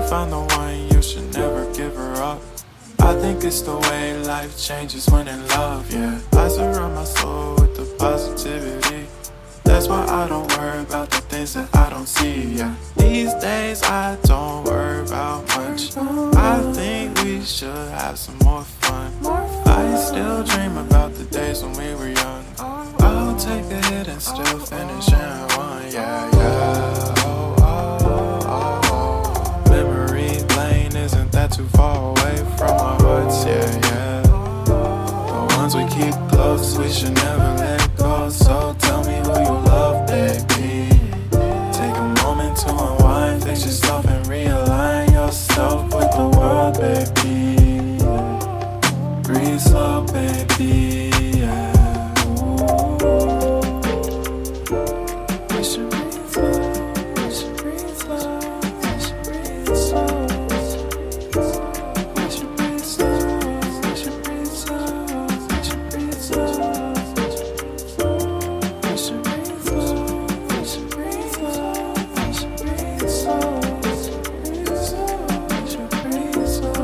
found the one, you should never give her up. I think it's the way life changes when in love, yeah. I surround my soul with the positivity. That's why I don't worry about the things that I don't see, yeah. These days I don't worry about much. I think we should have some more fun. I still dream about the days when we were young. I'll take a hit and still finish in one, yeah, yeah. Oh, oh, oh, oh. Memory lane isn't that too far away from our hearts, yeah, yeah. The ones we keep close, we should never let go. So tell me who you love, baby. Take a moment to unwind, fix yourself and realign yourself with the world, baby. Breathe slow, baby, yeah. We should breathe slow, we should breathe slow, we should breathe slow. We should breathe slow, we should breathe slow, we should breathe slow. We should breathe slow, we should breathe slow, we should breathe slow, we should breathe slow, we should breathe slow.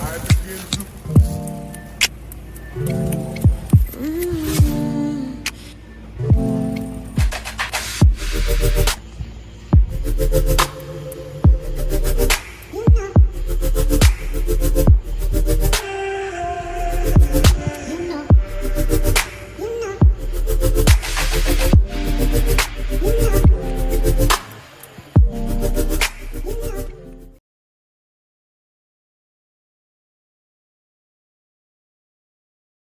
I begin to